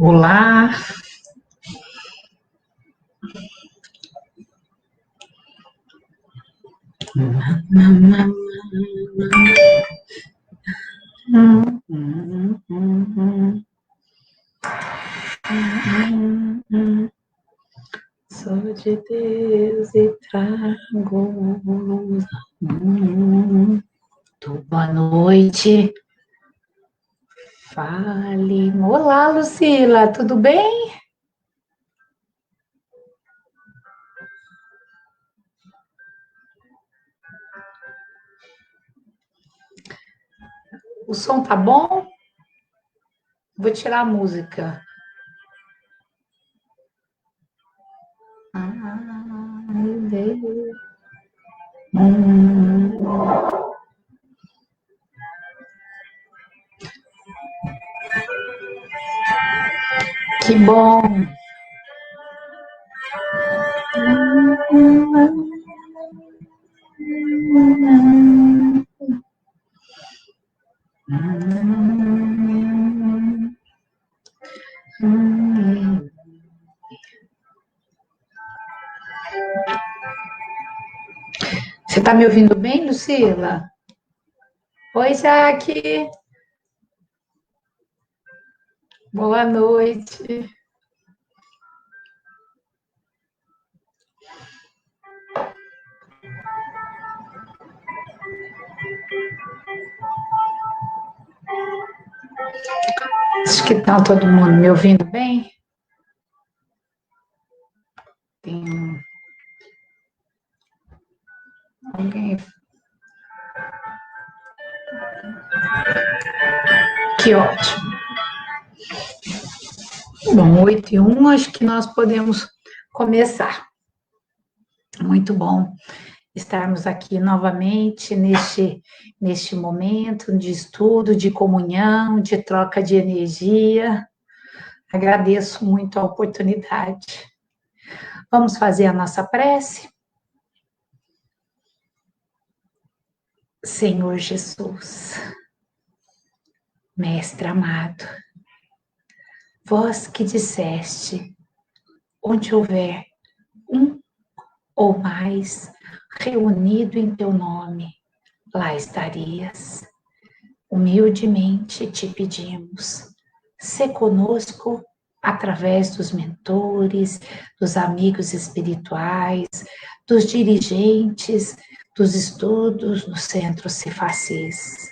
Olá. Sou de Deus e trago luz. Boa noite. Fale. Olá, Lucila, tudo bem? O som tá bom? Vou tirar a música. Meu Deus. Que bom. Você está me ouvindo bem, Lucila? Oi, Jaque. Boa noite. Acho que está todo mundo me ouvindo bem. Tem alguém. Que ótimo. Bom, 8:01, acho que nós podemos começar. Muito bom estarmos aqui novamente neste momento de estudo, de comunhão, de troca de energia. Agradeço muito a oportunidade. Vamos fazer a nossa prece? Senhor Jesus, Mestre amado, vós que disseste, onde houver um ou mais reunido em teu nome, lá estarias. Humildemente te pedimos, sê conosco através dos mentores, dos amigos espirituais, dos dirigentes, dos estudos no Centro Cefacis.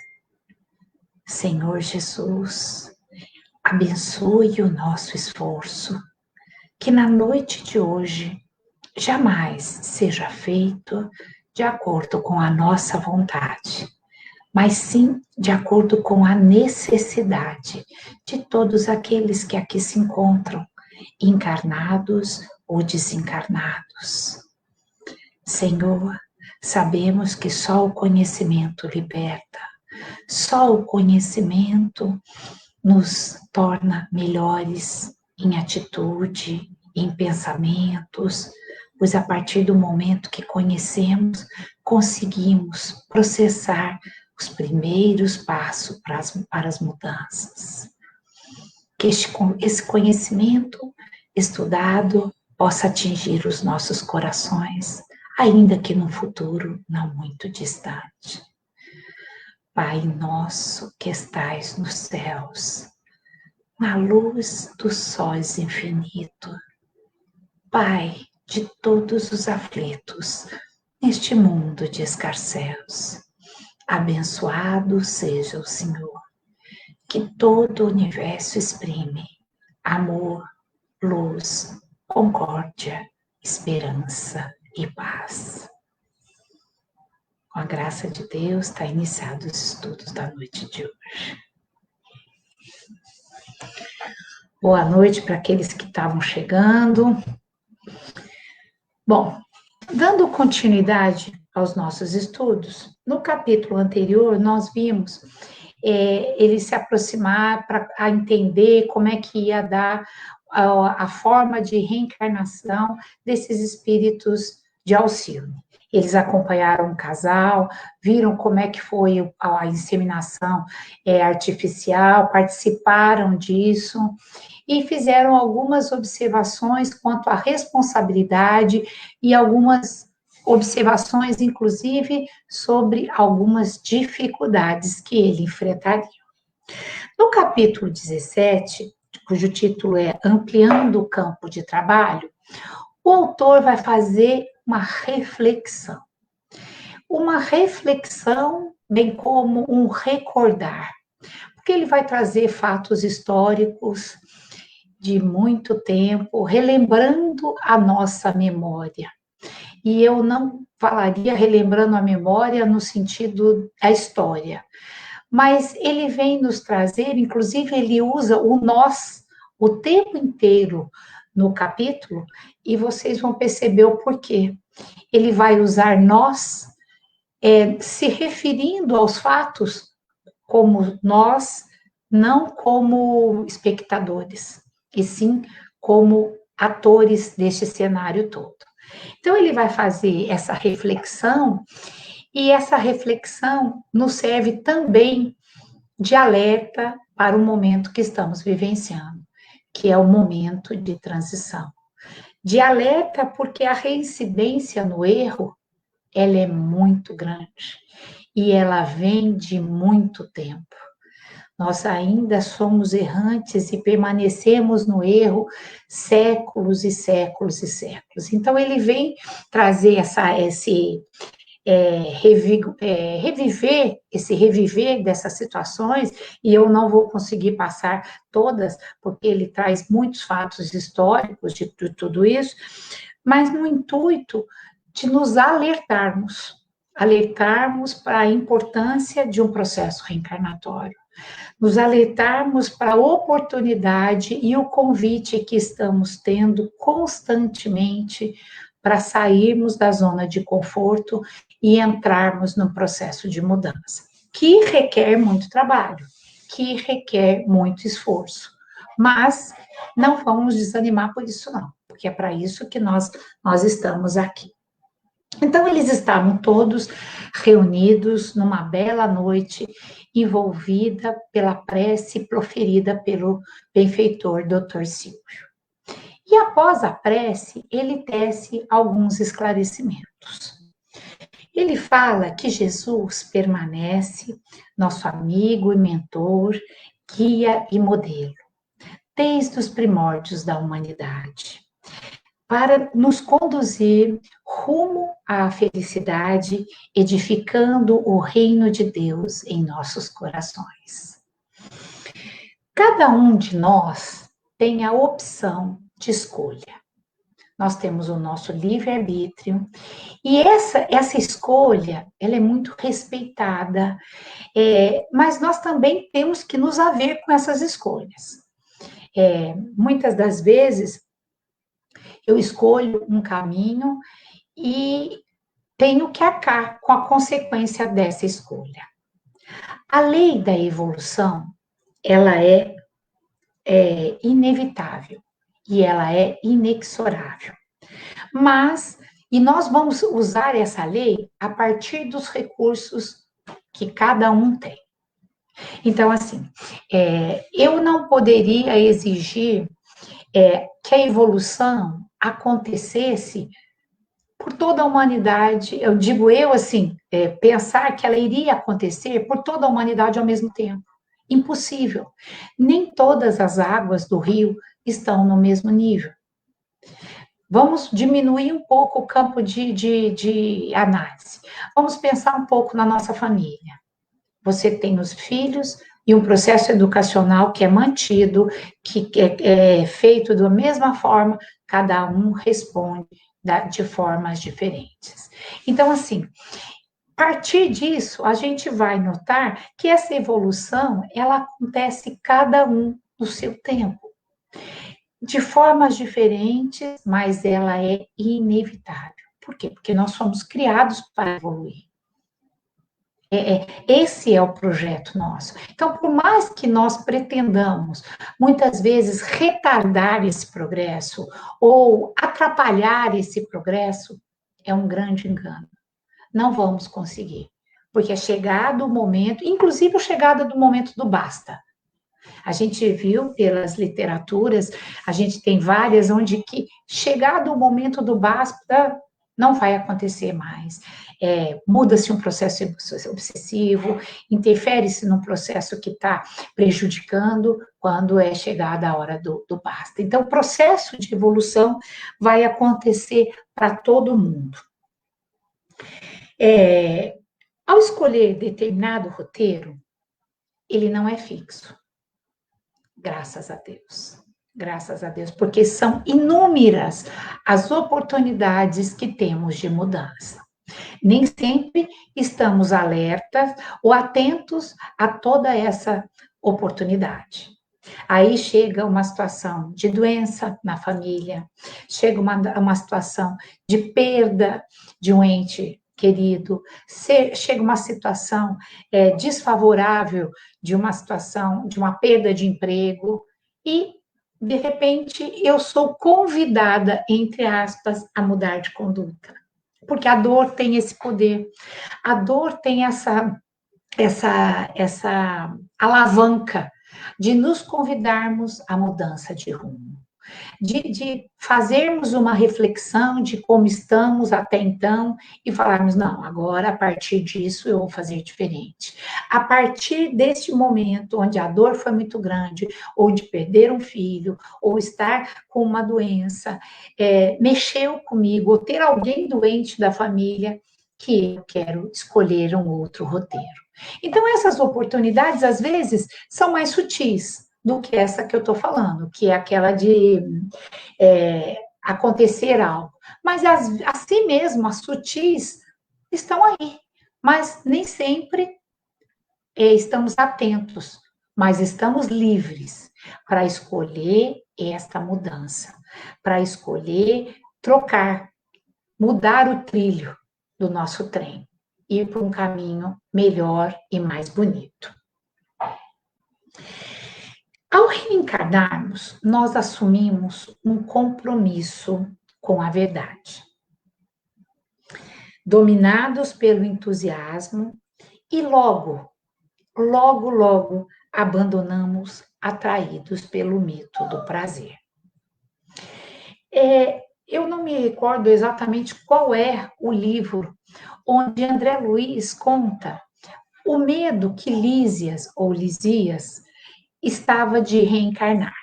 Senhor Jesus, abençoe o nosso esforço, que na noite de hoje jamais seja feito de acordo com a nossa vontade, mas sim de acordo com a necessidade de todos aqueles que aqui se encontram, encarnados ou desencarnados. Senhor, sabemos que só o conhecimento liberta, só o conhecimento nos torna melhores em atitude, em pensamentos, pois a partir do momento que conhecemos, conseguimos processar os primeiros passos para as mudanças. Que esse conhecimento estudado possa atingir os nossos corações, ainda que no futuro não muito distante. Pai nosso que estais nos céus, na luz dos sóis infinito, Pai de todos os aflitos, neste mundo de escarcéus, abençoado seja o Senhor, que todo o universo exprime amor, luz, concórdia, esperança e paz. Com a graça de Deus, está iniciado os estudos da noite de hoje. Boa noite para aqueles que estavam chegando. Bom, dando continuidade aos nossos estudos, no capítulo anterior nós vimos ele se aproximar para entender como é que ia dar a forma de reencarnação desses espíritos de Alcione. Eles acompanharam um casal, viram como é que foi a inseminação artificial, participaram disso e fizeram algumas observações quanto à responsabilidade e algumas observações, inclusive, sobre algumas dificuldades que ele enfrentaria. No capítulo 17, cujo título é Ampliando o Campo de Trabalho, o autor vai fazer uma reflexão, bem como um recordar, porque ele vai trazer fatos históricos de muito tempo, relembrando a nossa memória. E eu não falaria relembrando a memória no sentido da história, mas ele vem nos trazer, inclusive ele usa o nós o tempo inteiro no capítulo, e vocês vão perceber o porquê. Ele vai usar nós, se referindo aos fatos como nós, não como espectadores, e sim como atores deste cenário todo. Então, ele vai fazer essa reflexão, e essa reflexão nos serve também de alerta para o momento que estamos vivenciando, que é o momento de transição. De alerta porque a reincidência no erro, ela é muito grande e ela vem de muito tempo. Nós ainda somos errantes e permanecemos no erro séculos e séculos e séculos. Então, ele vem trazer reviver dessas situações, e eu não vou conseguir passar todas, porque ele traz muitos fatos históricos de tudo isso, mas no intuito de nos alertarmos para a importância de um processo reencarnatório, nos alertarmos para a oportunidade e o convite que estamos tendo constantemente para sairmos da zona de conforto e entrarmos no processo de mudança, que requer muito trabalho, que requer muito esforço, mas não vamos desanimar por isso não, porque é para isso que nós estamos aqui. Então, eles estavam todos reunidos numa bela noite, envolvida pela prece proferida pelo benfeitor Dr. Silvio. E após a prece, ele tece alguns esclarecimentos. Ele fala que Jesus permanece nosso amigo e mentor, guia e modelo, desde os primórdios da humanidade, para nos conduzir rumo à felicidade, edificando o reino de Deus em nossos corações. Cada um de nós tem a opção de escolha. Nós temos o nosso livre-arbítrio, e essa escolha, ela é muito respeitada, mas nós também temos que nos haver com essas escolhas. Muitas das vezes, eu escolho um caminho e tenho que arcar com a consequência dessa escolha. A lei da evolução, ela é inevitável e ela é inexorável. E nós vamos usar essa lei a partir dos recursos que cada um tem. Então, assim, eu não poderia exigir que a evolução acontecesse por toda a humanidade. Eu digo assim, pensar que ela iria acontecer por toda a humanidade ao mesmo tempo. Impossível. Nem todas as águas do rio estão no mesmo nível. Vamos diminuir um pouco o campo de análise. Vamos pensar um pouco na nossa família. Você tem os filhos e um processo educacional que é mantido, que é feito da mesma forma, cada um responde de formas diferentes. Então, assim, a partir disso, a gente vai notar que essa evolução, ela acontece cada um no seu tempo, de formas diferentes, mas ela é inevitável. Por quê? Porque nós somos criados para evoluir. Esse é o projeto nosso. Então, por mais que nós pretendamos, muitas vezes, retardar esse progresso ou atrapalhar esse progresso, é um grande engano. não vamos conseguir. Porque é chegado o momento, inclusive a chegada do momento do basta. A gente viu pelas literaturas, a gente tem várias onde que, chegado o momento do basta, não vai acontecer mais. Muda-se um processo obsessivo, interfere-se num processo que está prejudicando quando é chegada a hora do basta. Então, o processo de evolução vai acontecer para todo mundo. Ao escolher determinado roteiro, ele não é fixo. Graças a Deus. Graças a Deus, porque são inúmeras as oportunidades que temos de mudança. Nem sempre estamos alertas ou atentos a toda essa oportunidade. Aí chega uma situação de doença na família, chega uma situação de perda de um ente querido, chega uma situação desfavorável de uma situação, de uma perda de emprego, e, de repente, eu sou convidada, entre aspas, a mudar de conduta. Porque a dor tem esse poder, a dor tem essa alavanca de nos convidarmos à mudança de rumo, de fazermos uma reflexão de como estamos até então e falarmos, não, agora a partir disso eu vou fazer diferente. A partir deste momento onde a dor foi muito grande, ou de perder um filho, ou estar com uma doença, mexeu comigo, ou ter alguém doente da família, que eu quero escolher um outro roteiro. Então, essas oportunidades, às vezes, são mais sutis do que essa que eu estou falando, que é aquela de acontecer algo. Mas, assim mesmo, as sutis estão aí, mas nem sempre estamos atentos, mas estamos livres para escolher esta mudança, para escolher trocar, mudar o trilho do nosso trem, ir para um caminho melhor e mais bonito. Ao reencarnarmos, nós assumimos um compromisso com a verdade. Dominados pelo entusiasmo e logo abandonamos, atraídos pelo mito do prazer. Eu não me recordo exatamente qual é o livro onde André Luiz conta o medo que Lísias ou Lisias estava de reencarnar.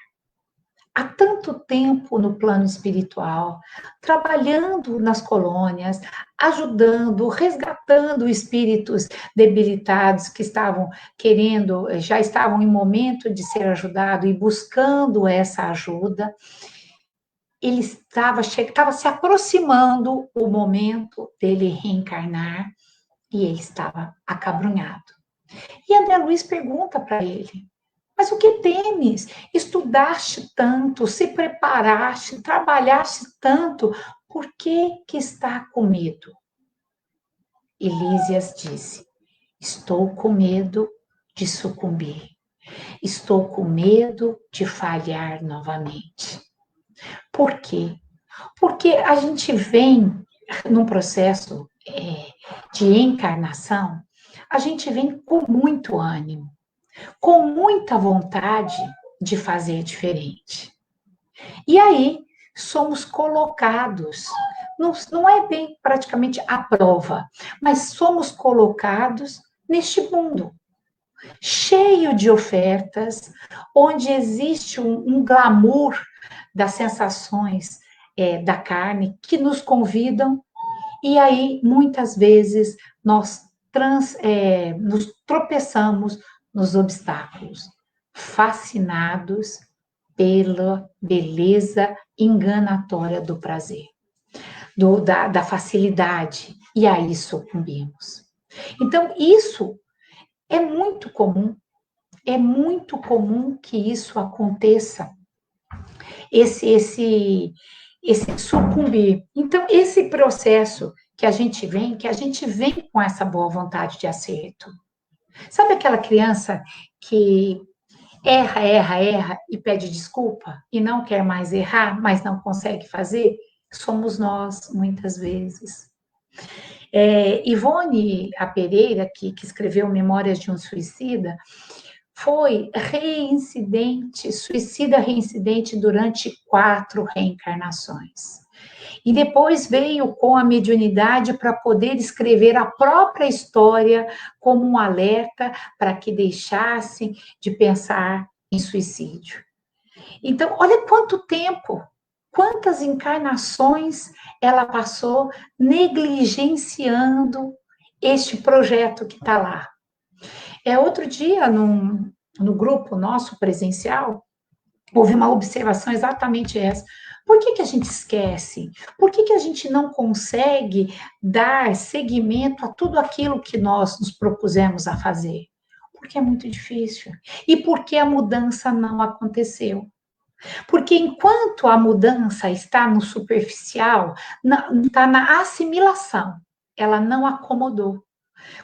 Há tanto tempo no plano espiritual, trabalhando nas colônias, ajudando, resgatando espíritos debilitados que estavam querendo, já estavam em momento de ser ajudado e buscando essa ajuda. Ele estava se aproximando o momento dele reencarnar e ele estava acabrunhado. E André Luiz pergunta para ele, mas o que temes? Estudaste tanto, se preparaste, trabalhaste tanto, por que está com medo? E Lísias disse, estou com medo de sucumbir, estou com medo de falhar novamente. Por quê? Porque a gente vem num processo de encarnação, a gente vem com muito ânimo, com muita vontade de fazer diferente. E aí somos colocados, não é bem praticamente a prova, mas somos colocados neste mundo cheio de ofertas, onde existe um glamour das sensações da carne que nos convidam, e aí muitas vezes nós nos tropeçamos nos obstáculos, fascinados pela beleza enganatória do prazer, da facilidade, e aí sucumbimos. Então, isso é muito comum que isso aconteça, esse sucumbir. Então, esse processo que a gente vem com essa boa vontade de acerto. Sabe aquela criança que erra e pede desculpa e não quer mais errar, mas não consegue fazer? Somos nós, muitas vezes. Ivone A. Pereira, que escreveu Memórias de um Suicida, foi suicida reincidente durante 4 reencarnações. E depois veio com a mediunidade para poder escrever a própria história como um alerta para que deixassem de pensar em suicídio. Então, olha quanto tempo, quantas encarnações ela passou negligenciando este projeto que está lá. Outro dia, no grupo nosso presencial, houve uma observação exatamente essa. Por que a gente esquece? Por que a gente não consegue dar seguimento a tudo aquilo que nós nos propusemos a fazer? Porque é muito difícil. E porque a mudança não aconteceu. Porque enquanto a mudança está no superficial, está na assimilação, ela não acomodou.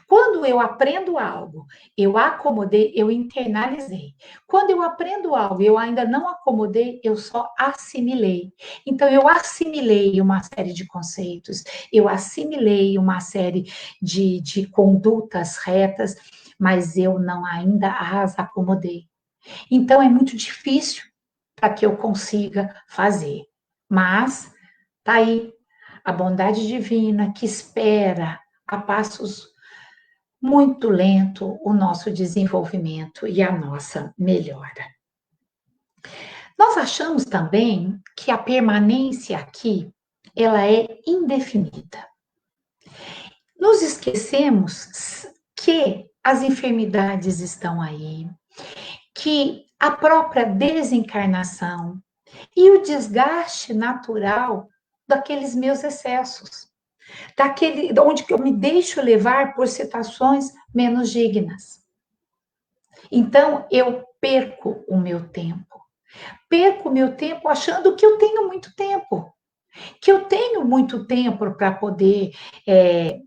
Quando eu aprendo algo, eu acomodei, eu internalizei. Quando eu aprendo algo e eu ainda não acomodei, eu só assimilei. Então, eu assimilei uma série de conceitos, eu assimilei uma série de condutas retas, mas eu não ainda as acomodei. Então, é muito difícil para que eu consiga fazer. Mas, tá aí a bondade divina que espera a passos muito lento o nosso desenvolvimento e a nossa melhora. Nós achamos também que a permanência aqui, ela é indefinida. Nos esquecemos que as enfermidades estão aí, que a própria desencarnação e o desgaste natural daqueles meus excessos, onde eu me deixo levar por situações menos dignas. Então, eu perco o meu tempo. Perco o meu tempo achando que eu tenho muito tempo. Que eu tenho muito tempo para poder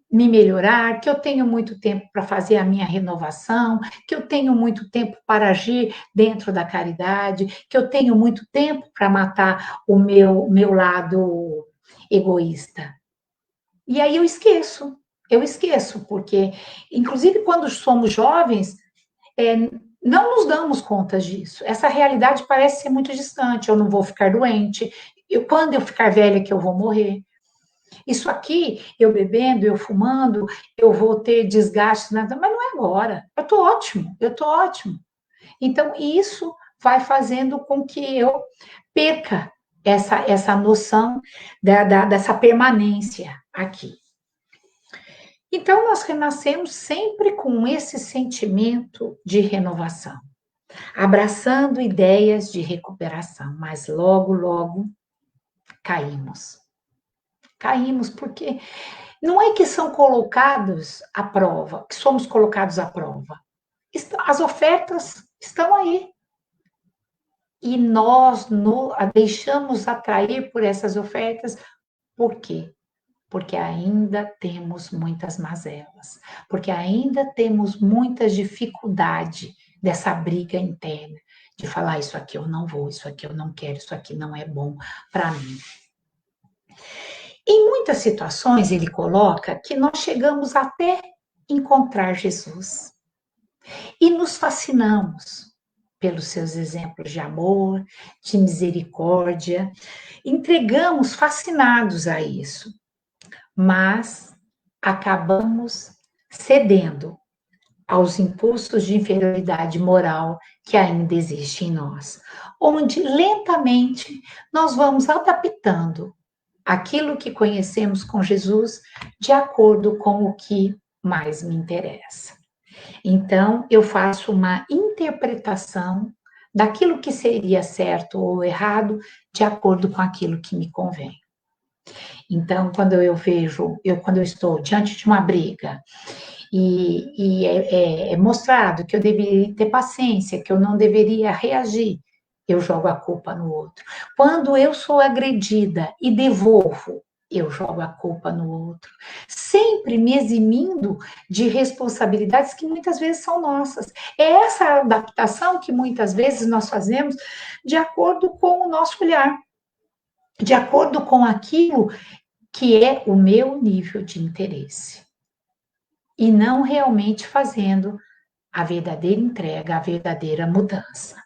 me melhorar, que eu tenho muito tempo para fazer a minha renovação, que eu tenho muito tempo para agir dentro da caridade, que eu tenho muito tempo para matar o meu lado egoísta. E aí eu esqueço, porque, inclusive, quando somos jovens, não nos damos conta disso. Essa realidade parece ser muito distante. Eu não vou ficar doente. Quando eu ficar velha, que eu vou morrer. Isso aqui, eu bebendo, eu fumando, eu vou ter desgaste, nada, mas não é agora. Eu estou ótimo. Então, isso vai fazendo com que eu perca essa noção dessa permanência aqui. Então, nós renascemos sempre com esse sentimento de renovação, abraçando ideias de recuperação, mas logo, logo caímos. Caímos porque não é que são colocados à prova, que somos colocados à prova. As ofertas estão aí. E nós deixamos atrair por essas ofertas, por quê? Porque ainda temos muitas mazelas, porque ainda temos muita dificuldade dessa briga interna, de falar isso aqui eu não vou, isso aqui eu não quero, isso aqui não é bom para mim. Em muitas situações ele coloca que nós chegamos até encontrar Jesus e nos fascinamos pelos seus exemplos de amor, de misericórdia, entregamos fascinados a isso, mas acabamos cedendo aos impulsos de inferioridade moral que ainda existe em nós, onde lentamente nós vamos adaptando aquilo que conhecemos com Jesus de acordo com o que mais me interessa. Então, eu faço uma interpretação daquilo que seria certo ou errado de acordo com aquilo que me convém. Então, quando eu estou diante de uma briga e é mostrado que eu deveria ter paciência, que eu não deveria reagir, eu jogo a culpa no outro. Quando eu sou agredida e devolvo, eu jogo a culpa no outro. Sempre me eximindo de responsabilidades que muitas vezes são nossas. É essa adaptação que muitas vezes nós fazemos de acordo com o nosso olhar, de acordo com aquilo que é o meu nível de interesse, e não realmente fazendo a verdadeira entrega, a verdadeira mudança.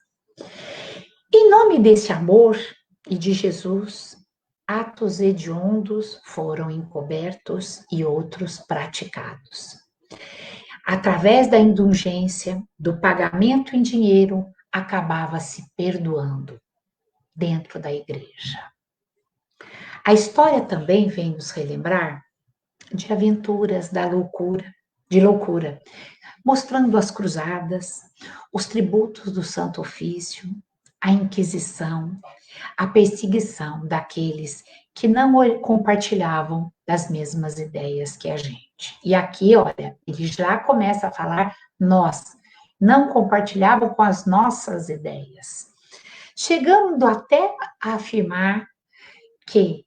Em nome desse amor e de Jesus, atos hediondos foram encobertos e outros praticados. Através da indulgência, do pagamento em dinheiro, acabava-se perdoando dentro da igreja. A história também vem nos relembrar de aventuras de loucura, mostrando as cruzadas, os tributos do Santo Ofício, a Inquisição, a perseguição daqueles que não compartilhavam das mesmas ideias que a gente. E aqui, olha, ele já começa a falar nós, não compartilhavam com as nossas ideias. Chegando até a afirmar que,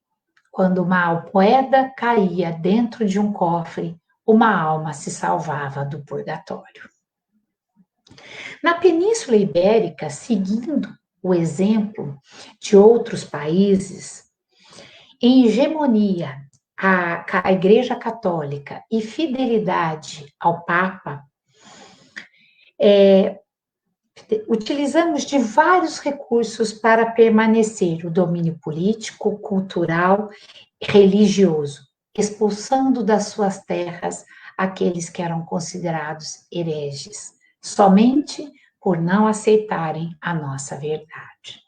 quando uma moeda caía dentro de um cofre, uma alma se salvava do purgatório. Na Península Ibérica, seguindo o exemplo de outros países, em hegemonia à Igreja Católica e fidelidade ao Papa, utilizamos de vários recursos para permanecer o domínio político, cultural, religioso, expulsando das suas terras aqueles que eram considerados hereges, somente por não aceitarem a nossa verdade.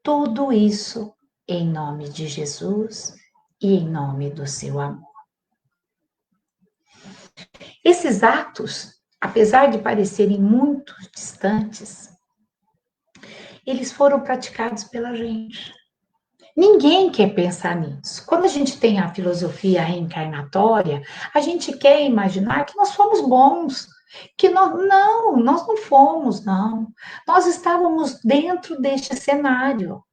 Tudo isso em nome de Jesus e em nome do seu amor. Esses atos, apesar de parecerem muito distantes, eles foram praticados pela gente. Ninguém quer pensar nisso. Quando a gente tem a filosofia reencarnatória, a gente quer imaginar que nós fomos bons, que nós não fomos, não. Nós estávamos dentro deste cenário.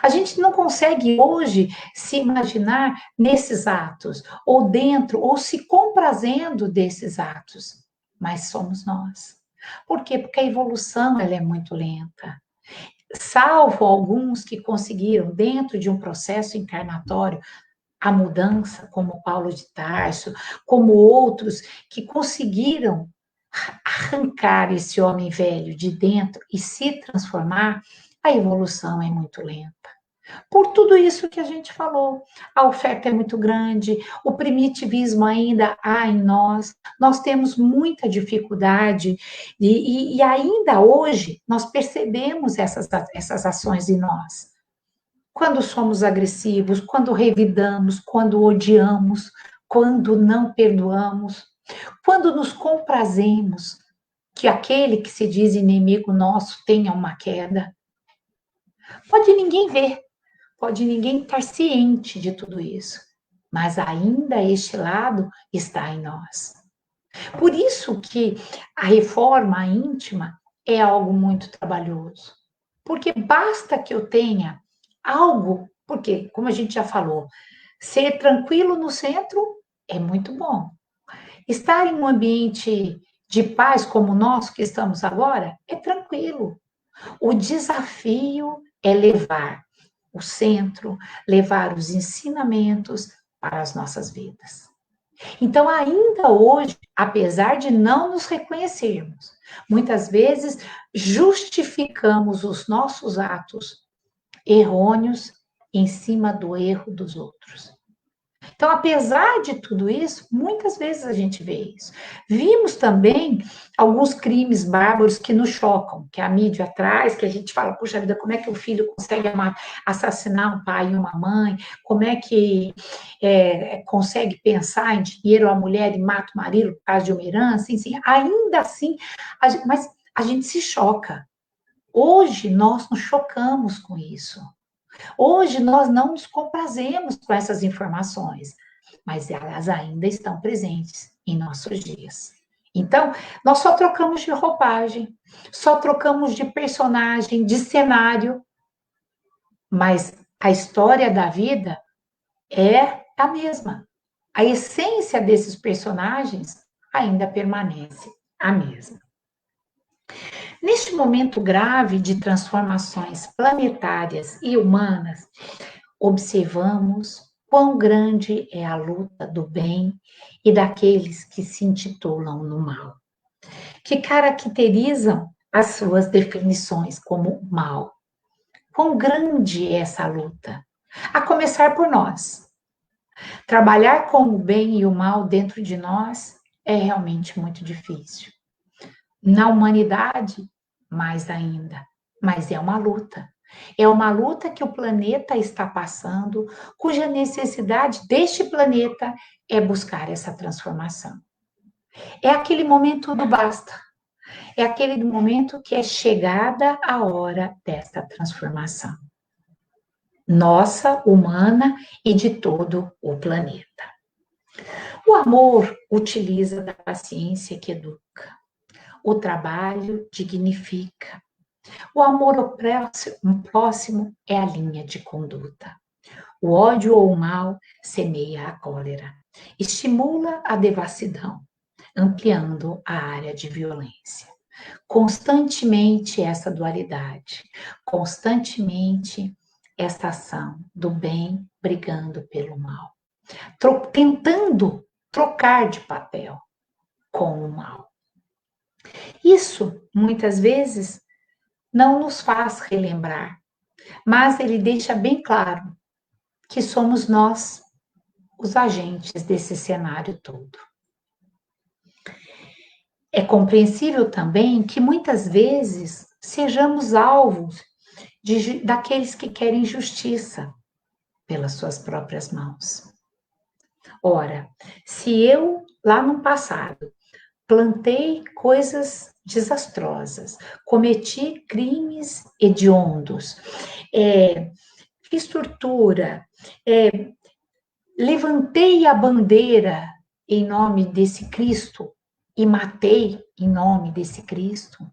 A gente não consegue hoje se imaginar nesses atos, ou dentro, ou se comprazendo desses atos, mas somos nós. Por quê? Porque a evolução ela é muito lenta. Salvo alguns que conseguiram, dentro de um processo encarnatório, a mudança, como Paulo de Tarso, como outros que conseguiram arrancar esse homem velho de dentro e se transformar, a evolução é muito lenta. Por tudo isso que a gente falou, a oferta é muito grande, o primitivismo ainda há em nós temos muita dificuldade e ainda hoje nós percebemos essas ações em nós. Quando somos agressivos, quando revidamos, quando odiamos, quando não perdoamos, quando nos comprazemos que aquele que se diz inimigo nosso tenha uma queda. Pode ninguém ver, pode ninguém estar ciente de tudo isso, mas ainda este lado está em nós. Por isso que a reforma íntima é algo muito trabalhoso, porque basta que eu tenha algo, porque, como a gente já falou, ser tranquilo no centro é muito bom. Estar em um ambiente de paz como o nosso que estamos agora é tranquilo. O desafio é levar o centro, levar os ensinamentos para as nossas vidas. Então, ainda hoje, apesar de não nos reconhecermos, muitas vezes justificamos os nossos atos errôneos em cima do erro dos outros. Então, apesar de tudo isso, muitas vezes a gente vê isso. Vimos também alguns crimes bárbaros que nos chocam, que a mídia traz, que a gente fala, puxa vida, como é que o filho consegue assassinar um pai e uma mãe? Como é que consegue pensar em dinheiro a mulher e mata o marido por causa de uma herança? Enfim, ainda assim, mas a gente se choca. Hoje nós nos chocamos com isso. Hoje nós não nos comprazemos com essas informações, mas elas ainda estão presentes em nossos dias. Então, nós só trocamos de roupagem, só trocamos de personagem, de cenário, mas a história da vida é a mesma. A essência desses personagens ainda permanece a mesma. Neste momento grave de transformações planetárias e humanas, observamos quão grande é a luta do bem e daqueles que se intitulam no mal, que caracterizam as suas definições como mal. Quão grande é essa luta? A começar por nós. Trabalhar com o bem e o mal dentro de nós é realmente muito difícil. Na humanidade, mais ainda. Mas é uma luta. É uma luta que o planeta está passando, cuja necessidade deste planeta é buscar essa transformação. É aquele momento do basta. É aquele momento que é chegada a hora desta transformação. Nossa, humana e de todo o planeta. O amor utiliza da paciência que educa. O trabalho dignifica. O amor ao próximo é a linha de conduta. O ódio ou o mal semeia a cólera. Estimula a devassidão, ampliando a área de violência. Constantemente essa dualidade, constantemente essa ação do bem brigando pelo mal, tentando trocar de papel com o mal. Isso, muitas vezes, não nos faz relembrar, mas ele deixa bem claro que somos nós os agentes desse cenário todo. É compreensível também que muitas vezes sejamos alvos daqueles que querem justiça pelas suas próprias mãos. Ora, se eu, lá no passado, plantei coisas desastrosas, cometi crimes hediondos, fiz tortura, levantei a bandeira em nome desse Cristo e matei em nome desse Cristo,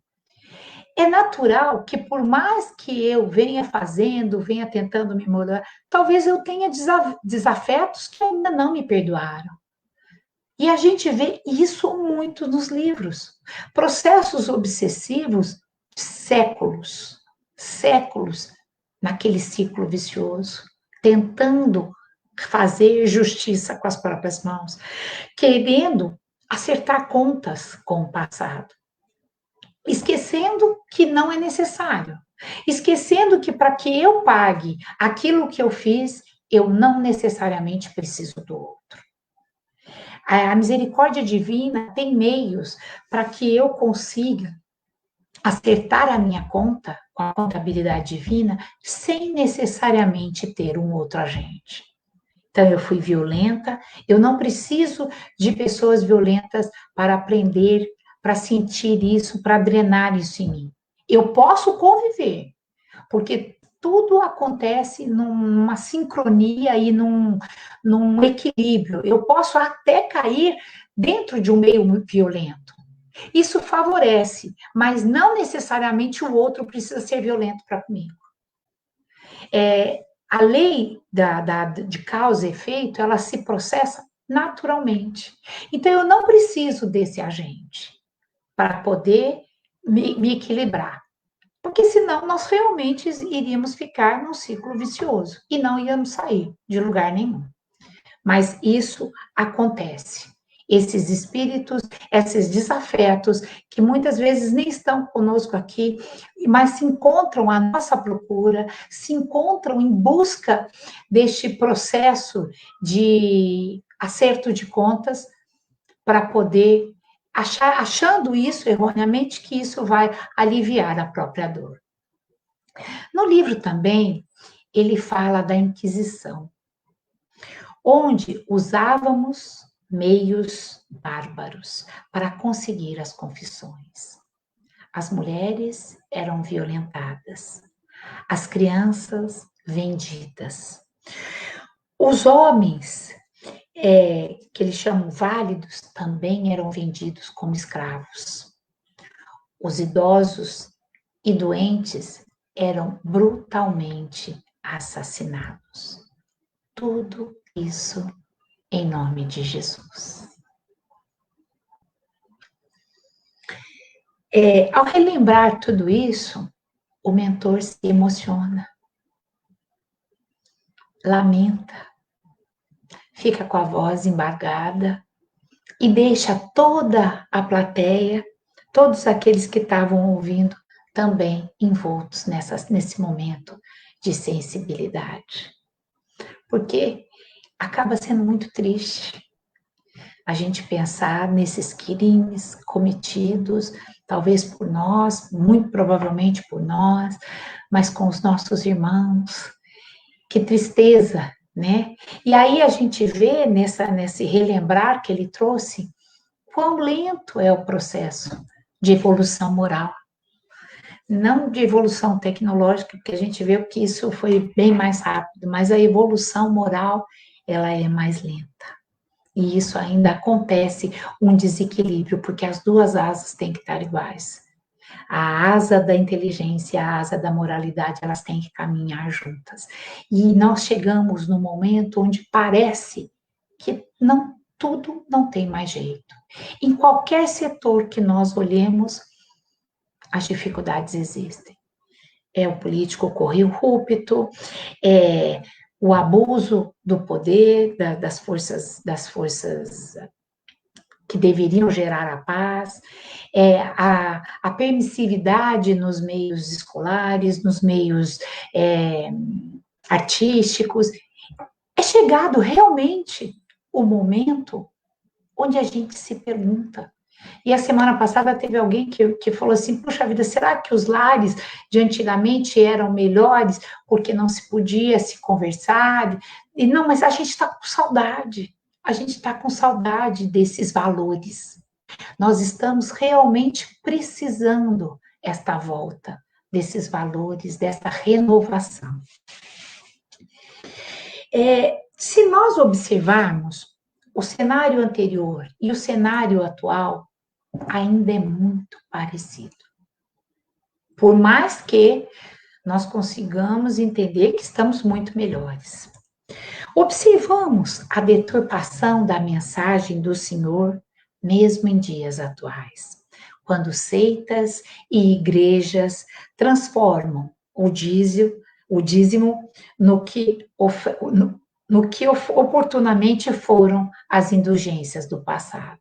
é natural que por mais que eu venha fazendo, venha tentando me mudar, talvez eu tenha desafetos que ainda não me perdoaram. E a gente vê isso muito nos livros. Processos obsessivos, séculos, séculos naquele ciclo vicioso, tentando fazer justiça com as próprias mãos, querendo acertar contas com o passado, esquecendo que não é necessário, esquecendo que para que eu pague aquilo que eu fiz, eu não necessariamente preciso do outro. A misericórdia divina tem meios para que eu consiga acertar a minha conta com a contabilidade divina sem necessariamente ter um outro agente. Então, eu fui violenta, eu não preciso de pessoas violentas para aprender, para sentir isso, para drenar isso em mim. Eu posso conviver, porque tudo acontece numa sincronia e num equilíbrio. Eu posso até cair dentro de um meio violento. Isso favorece, mas não necessariamente o outro precisa ser violento para comigo. A lei de causa e efeito, ela se processa naturalmente. Então, eu não preciso desse agente para poder me equilibrar. Porque senão nós realmente iríamos ficar num ciclo vicioso e não íamos sair de lugar nenhum. Mas isso acontece. Esses espíritos, esses desafetos, que muitas vezes nem estão conosco aqui, mas se encontram à nossa procura, se encontram em busca deste processo de acerto de contas, para poder achando isso erroneamente, que isso vai aliviar a própria dor. No livro também, ele fala da Inquisição, onde usávamos meios bárbaros para conseguir as confissões. As mulheres eram violentadas, as crianças vendidas. Os homens, que eles chamam válidos, também eram vendidos como escravos. Os idosos e doentes eram brutalmente assassinados. Tudo isso em nome de Jesus. Ao relembrar tudo isso, o mentor se emociona, lamenta, fica com a voz embargada e deixa toda a plateia, todos aqueles que estavam ouvindo, também envoltos nesse momento de sensibilidade. Porque acaba sendo muito triste a gente pensar nesses crimes cometidos, talvez por nós, muito provavelmente por nós, mas com os nossos irmãos. Que tristeza, né? E aí a gente vê nesse relembrar que ele trouxe, quão lento é o processo de evolução moral. Não de evolução tecnológica, porque a gente vê que isso foi bem mais rápido, mas a evolução moral, ela é mais lenta. E isso ainda acontece um desequilíbrio, porque as duas asas têm que estar iguais. A asa da inteligência, a asa da moralidade, elas têm que caminhar juntas. E nós chegamos no momento onde parece que tudo não tem mais jeito. Em qualquer setor que nós olhemos, as dificuldades existem. É o político corrupto, é o abuso do poder, das forças que deveriam gerar a paz, a permissividade nos meios escolares, nos meios artísticos. É chegado realmente o momento onde a gente se pergunta. E a semana passada teve alguém que falou assim, puxa vida, será que os lares de antigamente eram melhores porque não se podia se conversar? E não, mas a gente está com saudade. A gente está com saudade desses valores. Nós estamos realmente precisando esta volta desses valores, dessa renovação. Se nós observarmos o cenário anterior e o cenário atual, ainda é muito parecido. Por mais que nós consigamos entender que estamos muito melhores. Observamos a deturpação da mensagem do Senhor, mesmo em dias atuais, quando seitas e igrejas transformam o dízimo no que oportunamente foram as indulgências do passado.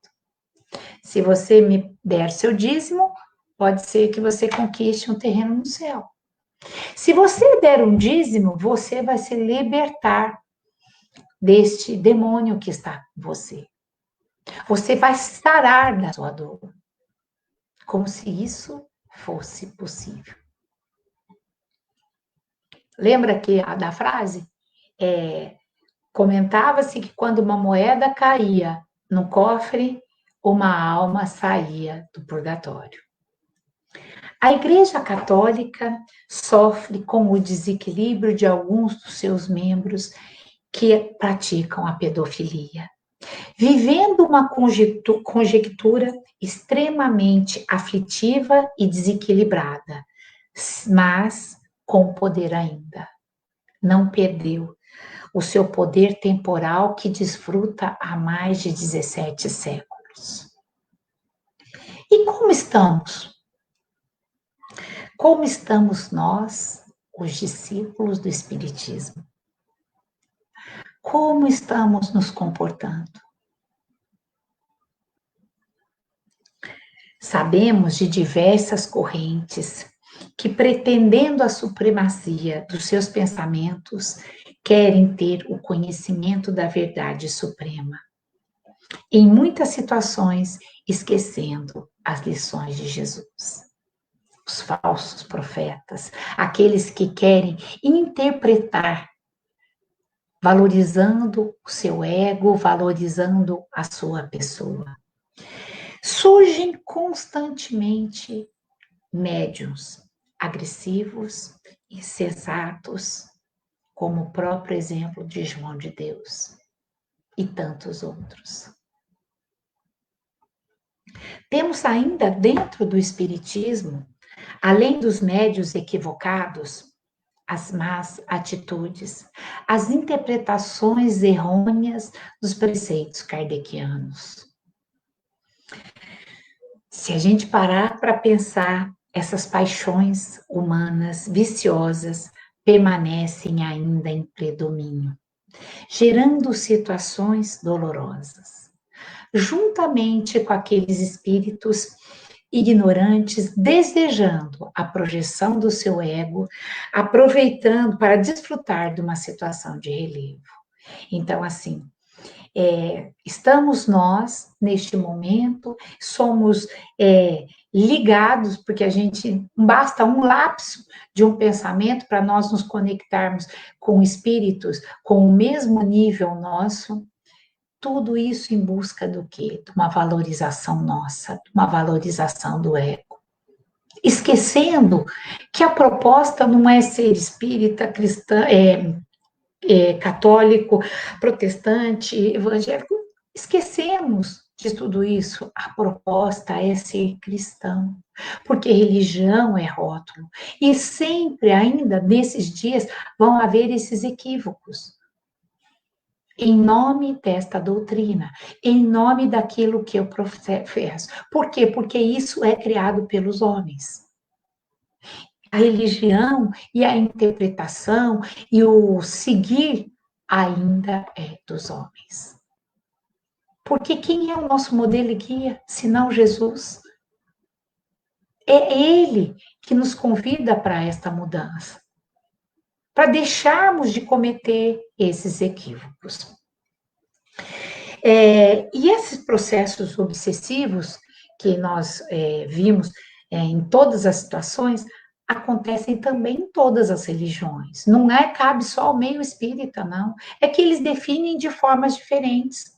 Se você me der seu dízimo, pode ser que você conquiste um terreno no céu. Se você der um dízimo, você vai se libertar deste demônio que está com você. Você vai sarar da sua dor. Como se isso fosse possível. Lembra da frase? Comentava-se que quando uma moeda caía no cofre, uma alma saía do purgatório. A Igreja Católica sofre com o desequilíbrio de alguns dos seus membros que praticam a pedofilia, vivendo uma conjectura extremamente aflitiva e desequilibrada, mas com poder ainda. Não perdeu o seu poder temporal que desfruta há mais de 17 séculos. E como estamos? Como estamos nós, os discípulos do Espiritismo? Como estamos nos comportando? Sabemos de diversas correntes que, pretendendo a supremacia dos seus pensamentos, querem ter o conhecimento da verdade suprema. Em muitas situações, esquecendo as lições de Jesus. Os falsos profetas, aqueles que querem interpretar, valorizando o seu ego, valorizando a sua pessoa. Surgem constantemente médiuns agressivos, insensatos, como o próprio exemplo de João de Deus e tantos outros. Temos ainda dentro do Espiritismo, além dos médiuns equivocados, as más atitudes, as interpretações errôneas dos preceitos kardecianos. Se a gente parar para pensar, essas paixões humanas viciosas permanecem ainda em predomínio. gerando situações dolorosas, juntamente com aqueles espíritos ignorantes desejando a projeção do seu ego, aproveitando para desfrutar de uma situação de relevo. Então, assim, estamos nós neste momento, somos ligados, porque a gente basta um lapso de um pensamento para nós nos conectarmos com espíritos com o mesmo nível nosso. Tudo isso em busca do quê? De uma valorização nossa, de uma valorização do ego. Esquecendo que a proposta não é ser espírita, cristã, católico, protestante, evangélico. Esquecemos de tudo isso. A proposta é ser cristão, porque religião é rótulo. E sempre, ainda nesses dias, vão haver esses equívocos. Em nome desta doutrina, em nome daquilo que eu professo. Por quê? Porque isso é criado pelos homens. A religião e a interpretação e o seguir ainda é dos homens. Porque quem é o nosso modelo e guia, senão Jesus? É Ele que nos convida para esta mudança, para deixarmos de cometer esses equívocos. E esses processos obsessivos que nós vimos em todas as situações, acontecem também em todas as religiões. Não cabe só ao meio espírita, não. É que eles definem de formas diferentes.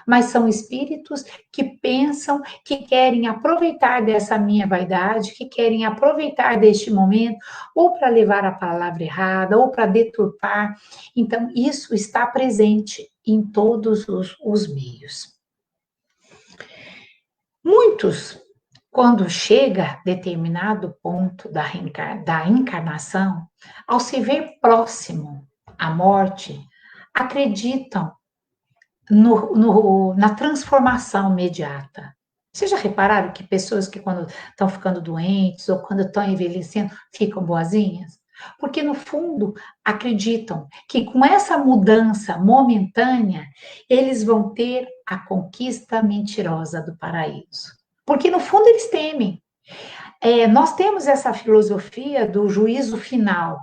Mas são espíritos que pensam, que querem aproveitar dessa minha vaidade, que querem aproveitar deste momento, ou para levar a palavra errada, ou para deturpar. Então, isso está presente em todos os meios. Muitos, quando chega determinado ponto da encarnação, ao se ver próximo à morte, acreditam na transformação imediata. Vocês já repararam que pessoas que quando estão ficando doentes ou quando estão envelhecendo ficam boazinhas? Porque no fundo acreditam que com essa mudança momentânea eles vão ter a conquista mentirosa do paraíso. Porque no fundo eles temem. Nós temos essa filosofia do juízo final.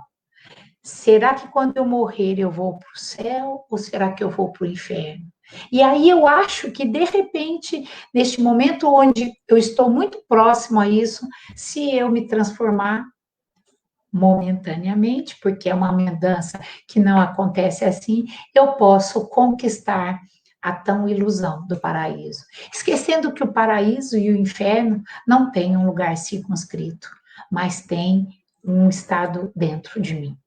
Será que quando eu morrer eu vou para o céu ou será que eu vou para o inferno? E aí eu acho que, de repente, neste momento onde eu estou muito próximo a isso, se eu me transformar momentaneamente, porque é uma mudança que não acontece assim, eu posso conquistar a tão ilusão do paraíso. Esquecendo que o paraíso e o inferno não têm um lugar circunscrito, mas tem um estado dentro de mim.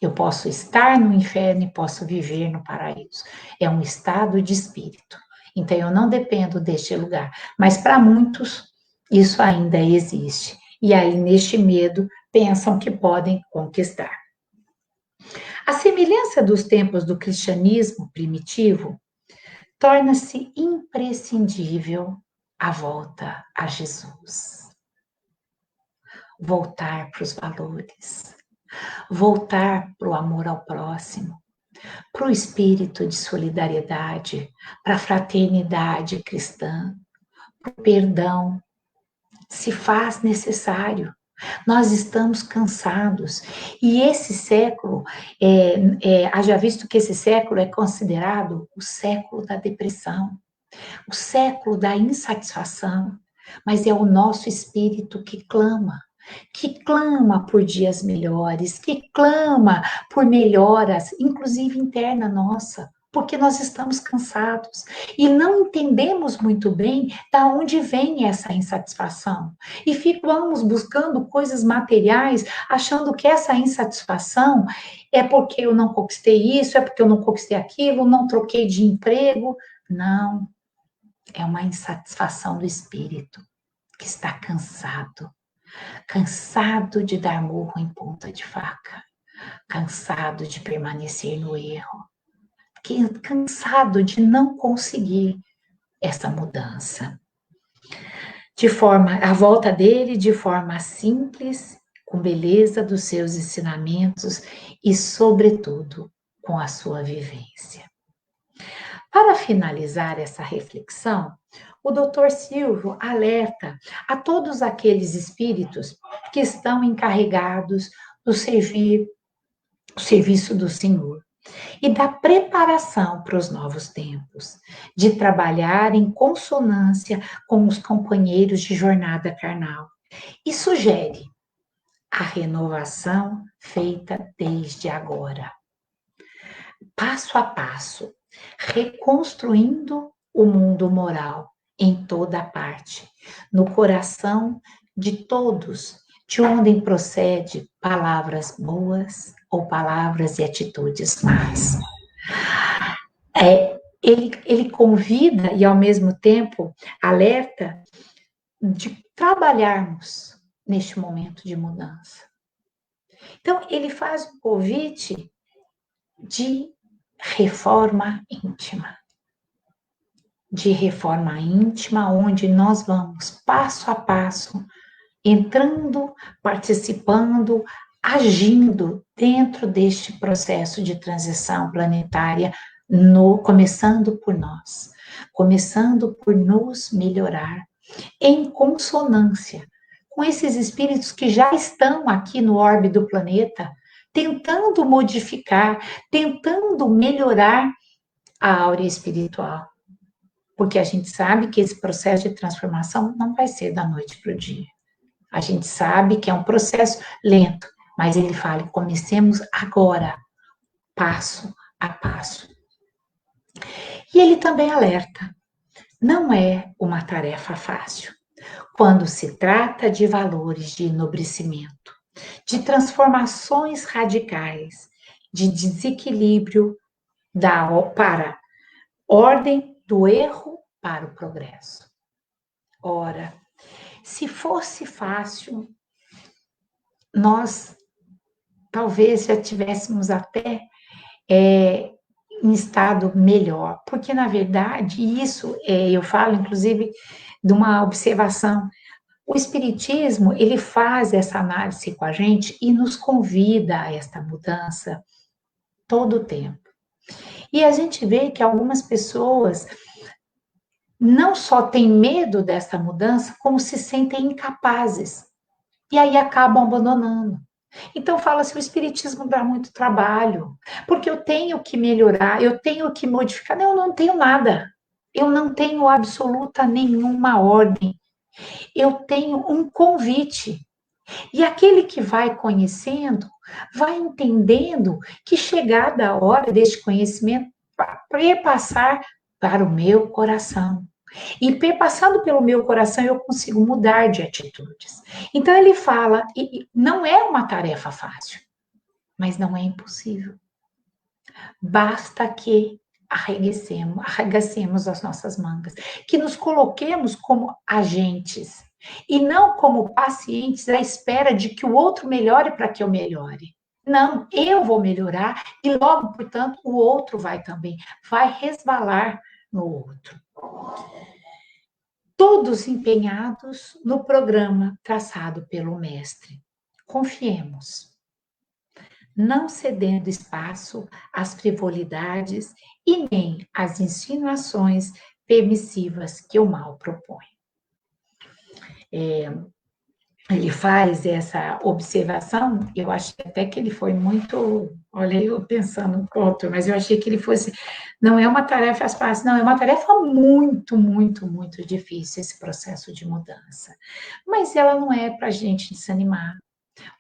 Eu posso estar no inferno e posso viver no paraíso. É um estado de espírito. Então, eu não dependo deste lugar. Mas, para muitos, isso ainda existe. E aí, neste medo, pensam que podem conquistar. A semelhança dos tempos do cristianismo primitivo, torna-se imprescindível a volta a Jesus. Voltar para os valores. Voltar para o amor ao próximo, para o espírito de solidariedade, para a fraternidade cristã, para o perdão, se faz necessário. Nós estamos cansados. E esse século, haja visto que esse século é considerado o século da depressão, o século da insatisfação, mas é o nosso espírito que clama por dias melhores, que clama por melhoras, inclusive interna nossa, porque nós estamos cansados e não entendemos muito bem da onde vem essa insatisfação. E ficamos buscando coisas materiais, achando que essa insatisfação é porque eu não conquistei isso, é porque eu não conquistei aquilo, não troquei de emprego. Não, é uma insatisfação do espírito que está cansado de dar murro em ponta de faca, cansado de permanecer no erro, cansado de não conseguir essa mudança. A volta dele de forma simples, com beleza dos seus ensinamentos e, sobretudo, com a sua vivência. Para finalizar essa reflexão, o Dr. Silvio alerta a todos aqueles espíritos que estão encarregados do serviço do Senhor e da preparação para os novos tempos, de trabalhar em consonância com os companheiros de jornada carnal, e sugere a renovação feita desde agora, passo a passo, reconstruindo o mundo moral em toda parte, no coração de todos, de onde procede palavras boas ou palavras e atitudes más. Ele convida e, ao mesmo tempo, alerta de trabalharmos neste momento de mudança. Então, ele faz um convite de reforma íntima. De reforma íntima, onde nós vamos passo a passo, entrando, participando, agindo dentro deste processo de transição planetária, começando por nós, começando por nos melhorar, em consonância com esses espíritos que já estão aqui no orbe do planeta, tentando modificar, tentando melhorar a áurea espiritual. Porque a gente sabe que esse processo de transformação não vai ser da noite para o dia. A gente sabe que é um processo lento, mas ele fala, comecemos agora, passo a passo. E ele também alerta, não é uma tarefa fácil. Quando se trata de valores de enobrecimento, de transformações radicais, de desequilíbrio para ordem do erro para o progresso. Ora, se fosse fácil, nós talvez já tivéssemos até em estado melhor, porque na verdade isso, eu falo inclusive de uma observação, o Espiritismo, ele faz essa análise com a gente e nos convida a esta mudança todo o tempo. E a gente vê que algumas pessoas não só têm medo dessa mudança, como se sentem incapazes. E aí acabam abandonando. Então fala-se, o Espiritismo dá muito trabalho, porque eu tenho que melhorar, eu tenho que modificar. Não, eu não tenho nada. Eu não tenho absoluta nenhuma ordem. Eu tenho um convite. E aquele que vai conhecendo, vai entendendo que chegada a hora deste conhecimento, perpassar para o meu coração. E perpassando pelo meu coração, eu consigo mudar de atitudes. Então ele fala, e não é uma tarefa fácil, mas não é impossível. Basta que arregacemos as nossas mangas, que nos coloquemos como agentes e não como pacientes à espera de que o outro melhore para que eu melhore. Não, eu vou melhorar e logo, portanto, o outro vai também, vai resvalar no outro. Todos empenhados no programa traçado pelo mestre. Confiemos, não cedendo espaço às frivolidades e nem às insinuações permissivas que o mal propõe. Ele faz essa observação, eu achei até que ele foi muito, olha, eu pensando no outro, mas eu achei que ele fosse, não é uma tarefa fácil, não, é uma tarefa muito, muito, muito difícil esse processo de mudança, mas ela não é para a gente desanimar,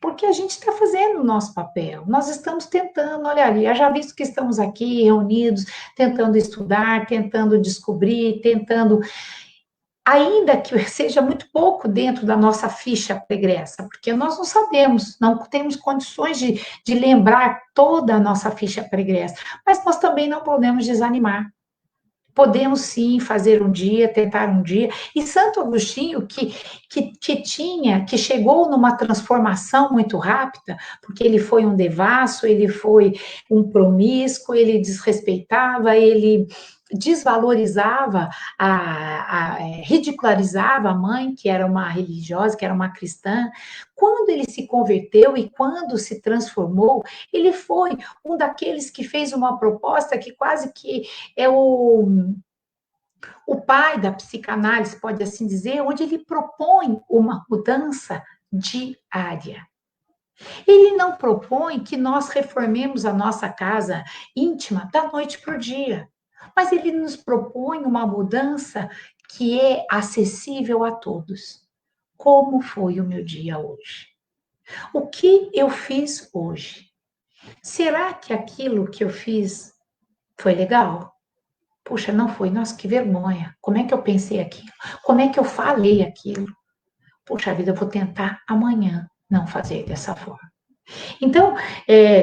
porque a gente está fazendo o nosso papel, nós estamos tentando, olha ali, já visto que estamos aqui reunidos, tentando estudar, tentando descobrir, tentando... Ainda que seja muito pouco dentro da nossa ficha pregressa, porque nós não sabemos, não temos condições de lembrar toda a nossa ficha pregressa, mas nós também não podemos desanimar. Podemos sim fazer um dia, tentar um dia, e Santo Agostinho, que chegou numa transformação muito rápida, porque ele foi um devasso, ele foi um promíscuo, ele desrespeitava, ele desvalorizava, ridicularizava a mãe, que era uma religiosa, que era uma cristã. Quando ele se converteu e quando se transformou, ele foi um daqueles que fez uma proposta que quase que é o pai da psicanálise, pode assim dizer, onde ele propõe uma mudança diária. Ele não propõe que nós reformemos a nossa casa íntima da noite para o dia, mas ele nos propõe uma mudança que é acessível a todos. Como foi o meu dia hoje? O que eu fiz hoje? Será que aquilo que eu fiz foi legal? Puxa, não foi. Nossa, que vergonha. Como é que eu pensei aquilo? Como é que eu falei aquilo? Puxa vida, eu vou tentar amanhã não fazer dessa forma. Então,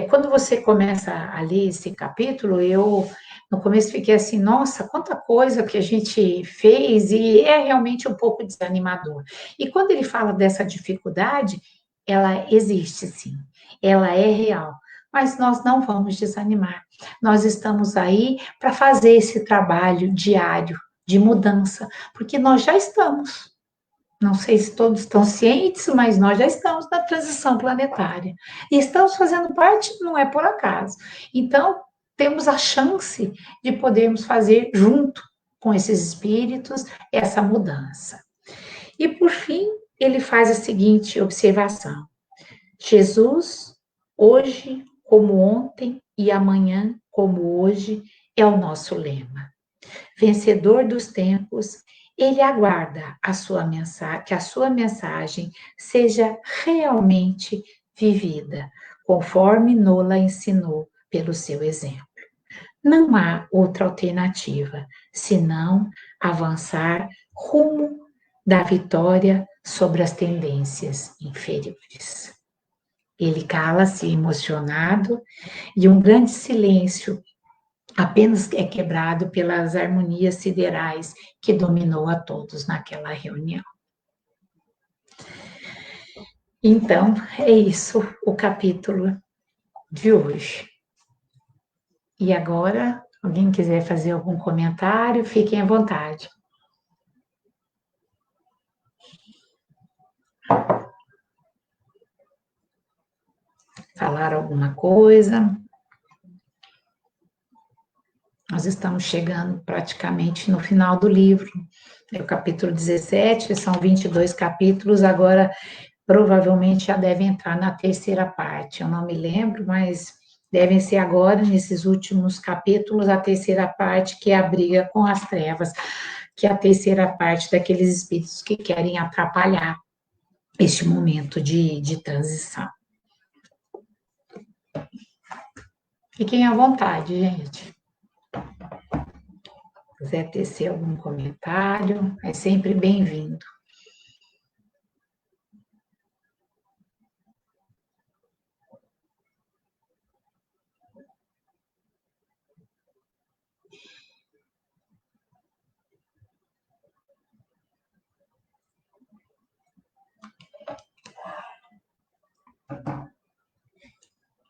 quando você começa a ler esse capítulo, eu no começo fiquei assim, nossa, quanta coisa que a gente fez, e é realmente um pouco desanimador. E quando ele fala dessa dificuldade, ela existe sim, ela é real, mas nós não vamos desanimar. Nós estamos aí para fazer esse trabalho diário de mudança, porque nós já estamos. Não sei se todos estão cientes, mas nós já estamos na transição planetária. E estamos fazendo parte, não é por acaso. Então, temos a chance de podermos fazer, junto com esses espíritos, essa mudança. E, por fim, ele faz a seguinte observação: Jesus, hoje como ontem e amanhã como hoje, é o nosso lema. Vencedor dos tempos, ele aguarda que a sua mensagem seja realmente vivida, conforme Nola ensinou pelo seu exemplo. Não há outra alternativa, senão avançar rumo da vitória sobre as tendências inferiores. Ele cala-se emocionado e um grande silêncio apenas é quebrado pelas harmonias siderais que dominou a todos naquela reunião. Então, é isso o capítulo de hoje. E agora, alguém quiser fazer algum comentário, fiquem à vontade. Falar alguma coisa? Nós estamos chegando praticamente no final do livro. É o capítulo 17, são 22 capítulos, agora provavelmente já deve entrar na terceira parte. Eu não me lembro, mas devem ser agora, nesses últimos capítulos, a terceira parte, que é a briga com as trevas, que é a terceira parte daqueles espíritos que querem atrapalhar este momento de transição. Fiquem à vontade, gente. Se quiser tecer algum comentário, é sempre bem-vindo.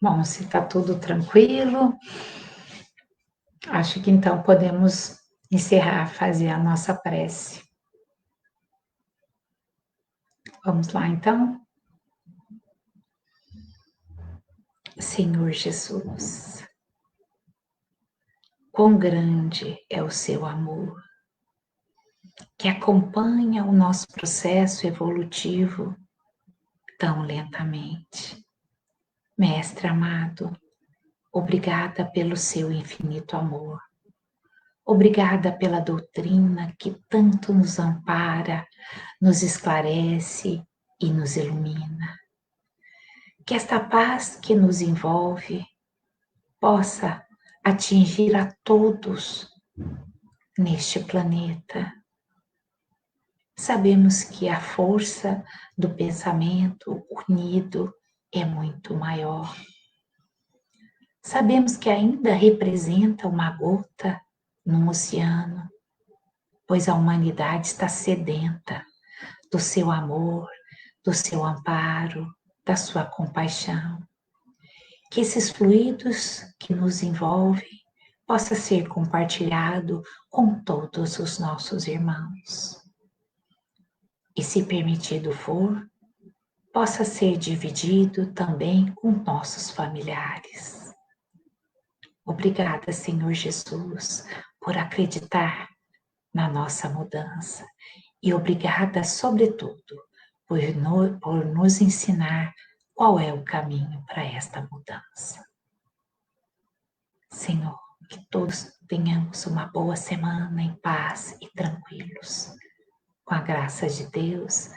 Bom, se está tudo tranquilo, acho que então podemos encerrar, fazer a nossa prece. Vamos lá, então? Senhor Jesus, quão grande é o seu amor, que acompanha o nosso processo evolutivo tão lentamente. Mestre amado, obrigada pelo seu infinito amor. Obrigada pela doutrina que tanto nos ampara, nos esclarece e nos ilumina. Que esta paz que nos envolve possa atingir a todos neste planeta. Sabemos que a força do pensamento unido é muito maior. Sabemos que ainda representa uma gota num oceano, pois a humanidade está sedenta do seu amor, do seu amparo, da sua compaixão. Que esses fluidos que nos envolvem possa ser compartilhado com todos os nossos irmãos. E, se permitido for, possa ser dividido também com nossos familiares. Obrigada, Senhor Jesus, por acreditar na nossa mudança. E obrigada, sobretudo, por nos ensinar qual é o caminho para esta mudança. Senhor, que todos tenhamos uma boa semana em paz e tranquilos. Com a graça de Deus,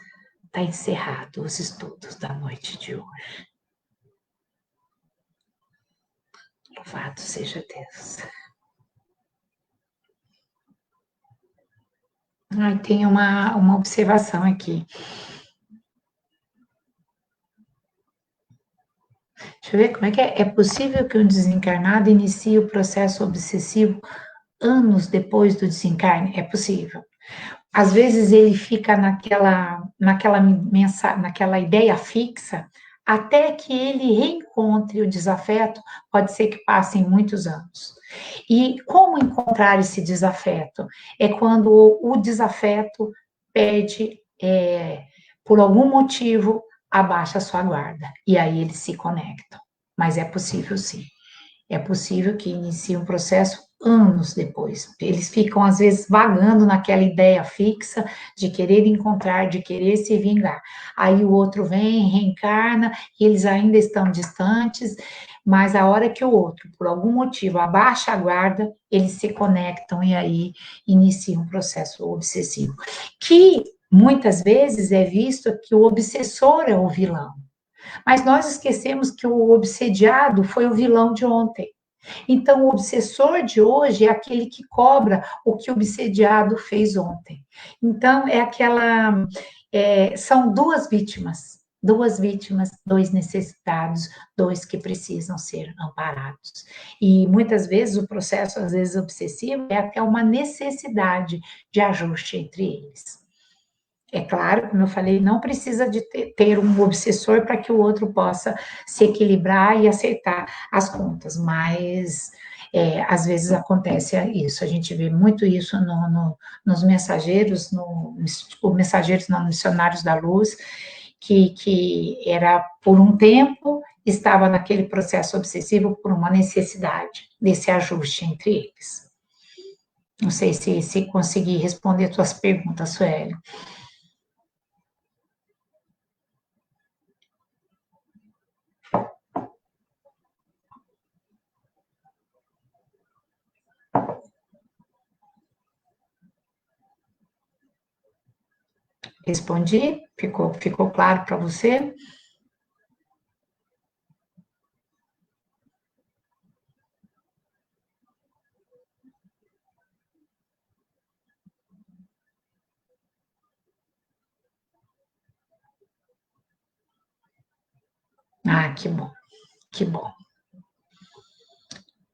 está encerrado os estudos da noite de hoje. Louvado seja Deus. Tem uma observação aqui. Deixa eu ver como é que é. É possível que um desencarnado inicie o processo obsessivo anos depois do desencarne? É possível. Às vezes ele fica naquela ideia fixa, até que ele reencontre o desafeto, pode ser que passem muitos anos. E como encontrar esse desafeto? É quando o desafeto perde, por algum motivo, abaixa a sua guarda, e aí eles se conectam. Mas é possível sim. É possível que inicie um processo anos depois. Eles ficam, às vezes, vagando naquela ideia fixa de querer encontrar, de querer se vingar. Aí o outro vem, reencarna, e eles ainda estão distantes, mas a hora que o outro, por algum motivo, abaixa a guarda, eles se conectam e aí inicia um processo obsessivo. Que, muitas vezes, é visto que o obsessor é o vilão. Mas nós esquecemos que o obsediado foi o vilão de ontem. Então, o obsessor de hoje é aquele que cobra o que o obsediado fez ontem. Então, são duas vítimas, dois necessitados, dois que precisam ser amparados. E muitas vezes o processo, às vezes obsessivo, é até uma necessidade de ajuste entre eles. É claro, como eu falei, não precisa de ter um obsessor para que o outro possa se equilibrar e acertar as contas, mas às vezes acontece isso. A gente vê muito isso nos mensageiros, mensageiros não missionários da luz, que era por um tempo, estava naquele processo obsessivo por uma necessidade desse ajuste entre eles. Não sei se consegui responder suas perguntas, Sueli. Respondi? Ficou claro para você? Ah, que bom, que bom.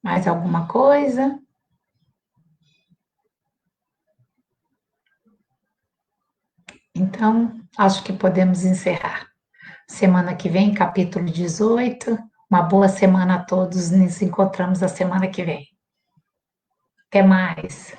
Mais alguma coisa? Então, acho que podemos encerrar. Semana que vem, capítulo 18. Uma boa semana a todos. Nos encontramos a semana que vem. Até mais.